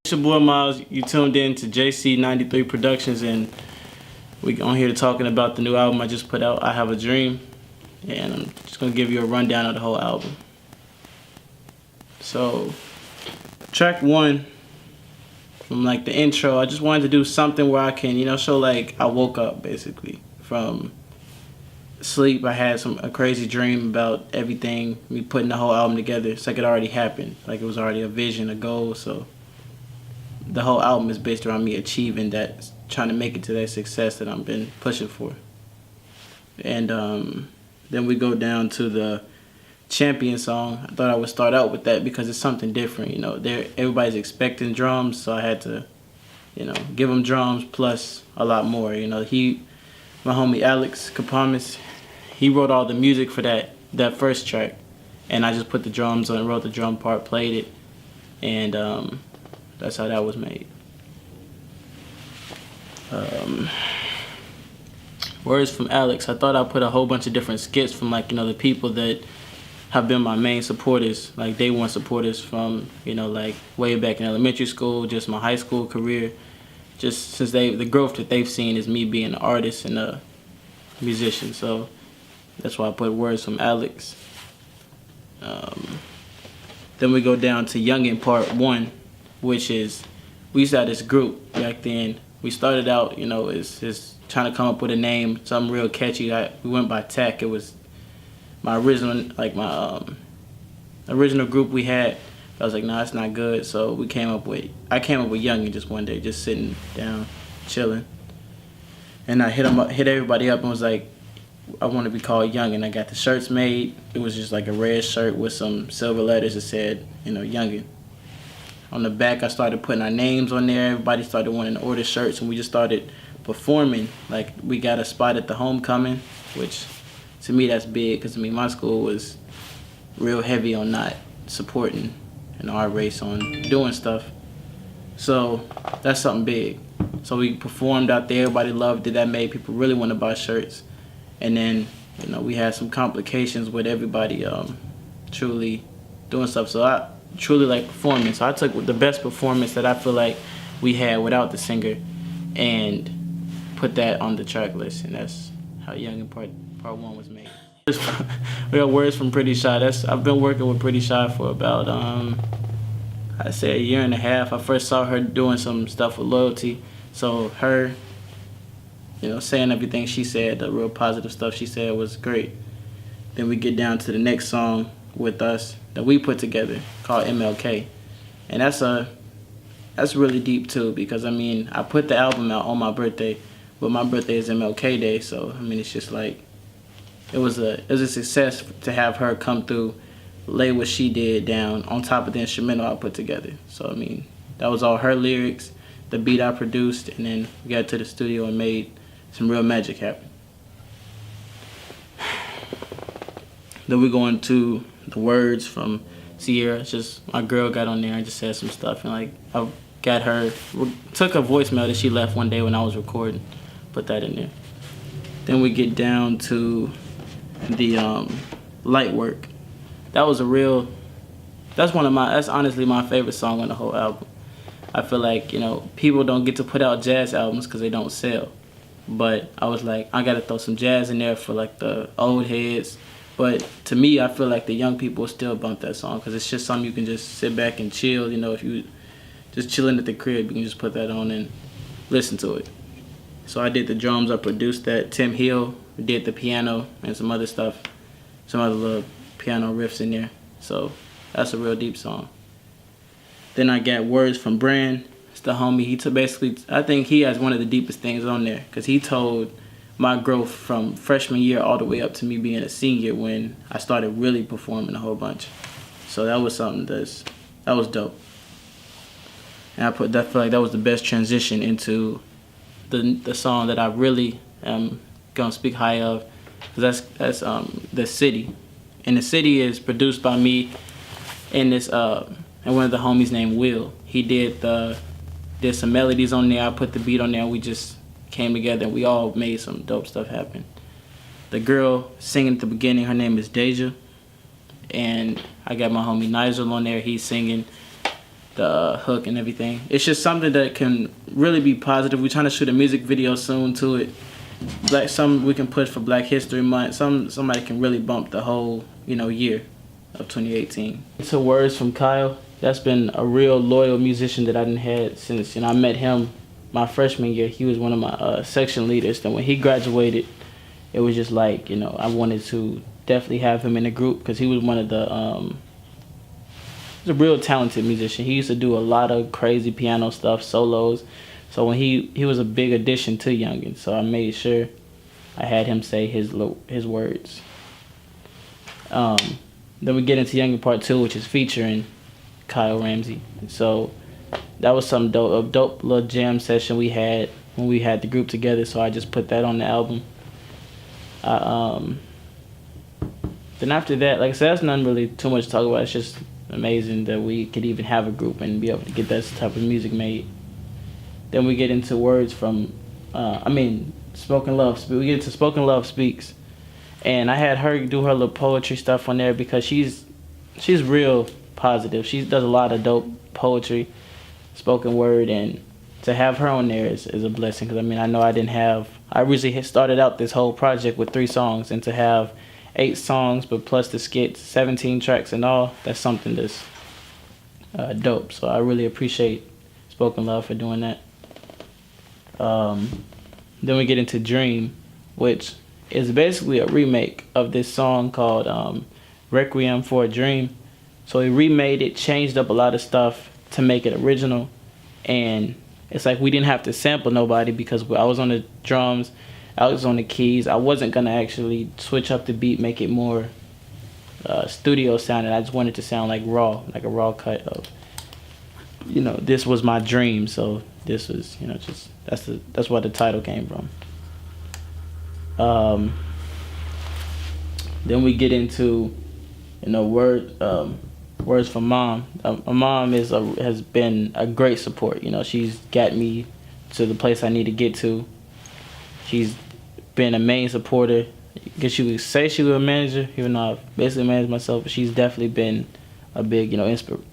It's your boy Miles. You tuned in to JC93 Productions, and we on here talking about the new album I just put out, I Have a Dream, and I'm just gonna give you a rundown of the whole album. So, track 1, from like the intro, I just wanted to do something where I can, show like I woke up basically from sleep. I had a crazy dream about everything, me putting the whole album together. It's like it already happened, like it was already a vision, a goal. So the whole album is based around me achieving that, trying to make it to that success that I've been pushing for. And then we go down to the Champion song. I thought I would start out with that because it's something different. Everybody's expecting drums, so I had to, give them drums plus a lot more. My homie Alex Kapamis, he wrote all the music for that first track, and I just put the drums on, wrote the drum part, played it, and that's how that was made. Words from Alex. I thought I put a whole bunch of different skits from the people that have been my main supporters, like day one supporters from, like way back in elementary school, just my high school career. Just since the growth that they've seen is me being an artist and a musician. So that's why I put words from Alex. Then we go down to Youngin Part 1, which is, we used to have this group back then. We started out, as trying to come up with a name, something real catchy. We went by Tech. It was my original, original group we had. I was like, nah, it's not good. So I came up with Youngin just one day, just sitting down, chilling. And I hit everybody up and was like, I want to be called Youngin. I got the shirts made. It was just like a red shirt with some silver letters that said, Youngin. On the back, I started putting our names on there. Everybody started wanting to order shirts, and we just started performing. Like, we got a spot at the homecoming, which to me that's big, because my school was real heavy on not supporting our race, on doing stuff. So that's something big. So we performed out there. Everybody loved it. That made people really want to buy shirts. And then, we had some complications with everybody truly doing stuff. So I truly like performing. So I took the best performance that I feel like we had without the singer and put that on the track list. And that's how Youngin Part 1 was made. We got Words from Pretty Shy. I've been working with Pretty Shy for about, I'd say a year and a half. I first saw her doing some stuff with Loyalty. So her, saying everything she said, the real positive stuff she said was great. Then we get down to the next song with us that we put together called MLK. And that's really deep too, because I put the album out on my birthday, but my birthday is MLK Day, so it's just like, it was a success to have her come through, lay what she did down on top of the instrumental I put together. So that was all her lyrics, the beat I produced, and then we got to the studio and made some real magic happen. Then we go into the words from Sierra. It's just my girl got on there and just said some stuff, and I got her, took a voicemail that she left one day when I was recording, put that in there. Then we get down to the Light Work. That's honestly my favorite song on the whole album. I feel like, people don't get to put out jazz albums because they don't sell. But I was like, I gotta throw some jazz in there for the old heads. But to me, I feel like the young people still bump that song because it's just something you can just sit back and chill. If you just chilling at the crib, you can just put that on and listen to it. So I did the drums, I produced that. Tim Hill did the piano and some other stuff, some other little piano riffs in there. So that's a real deep song. Then I got Words from Brand. It's the homie. I think he has one of the deepest things on there because he told my growth from freshman year all the way up to me being a senior when I started really performing a whole bunch. So that was something that was dope. And I feel like that was the best transition into the song that I really am gonna speak high of, because that's The City. And The City is produced by me and one of the homies named Will. He did some melodies on there. I put the beat on there, and we just came together and we all made some dope stuff happen. The girl singing at the beginning, her name is Deja, and I got my homie Nigel on there. He's singing. the hook and everything. It's just something that can really be positive. We're trying to shoot a music video soon to it. Like some we can push for Black History Month. Somebody can really bump the whole year of 2018. So words from Kyle. That's been a real loyal musician that I didn't had since I met him my freshman year. He was one of my section leaders. Then when he graduated, it was just like I wanted to definitely have him in the group because he was one of the he's a real talented musician. He used to do a lot of crazy piano stuff, solos. So when he was a big addition to Youngin. So I made sure I had him say his words. Then we get into Youngin Part 2, which is featuring Kyle Ramsey. So that was a dope little jam session we had when we had the group together. So I just put that on the album. Then after that, like I said, that's nothing really too much to talk about. It's just amazing that we could even have a group and be able to get that type of music made. Then we get into words from, Spoken Love. We get into Spoken Love Speaks. And I had her do her little poetry stuff on there because she's real positive. She does a lot of dope poetry, spoken word, and to have her on there is a blessing. Because I know I originally had started out this whole project with 3 songs, and to have 8 songs, but plus the skits, 17 tracks and all, that's something that's dope. So I really appreciate Spoken Love for doing that. Then we get into Dream, which is basically a remake of this song called Requiem for a Dream. So he remade it, changed up a lot of stuff to make it original, and it's like we didn't have to sample nobody because I was on the drums, I was on the keys. I wasn't gonna actually switch up the beat, make it more studio sounding. I just wanted to sound like a raw cut of, this was my dream. So this was, just that's where the title came from. Then we get into, words from Mom. My mom has been a great support. She's got me to the place I need to get to. She's been a main supporter. Because she would say she was a manager, even though I've basically managed myself. But she's definitely been a big, basically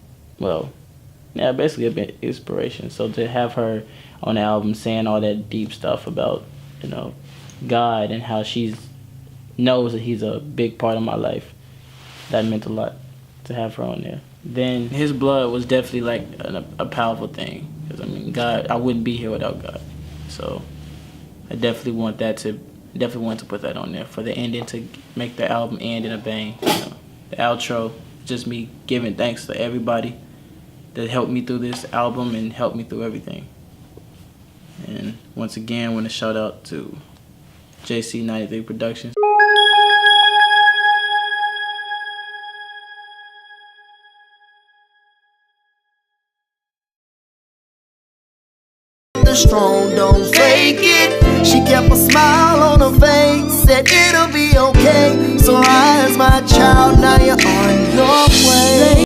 a big inspiration. So to have her on the album saying all that deep stuff about, God and how she knows that He's a big part of my life, that meant a lot to have her on there. Then His Blood was definitely like a powerful thing. Because God, I wouldn't be here without God. So I definitely want to put that on there for the ending, to make the album end in a bang. The outro, just me giving thanks to everybody that helped me through this album and helped me through everything. And once again, I want to shout out to JC93 Productions. Strong, don't fake it. She kept a smile on her face, said it'll be okay. So rise, my child.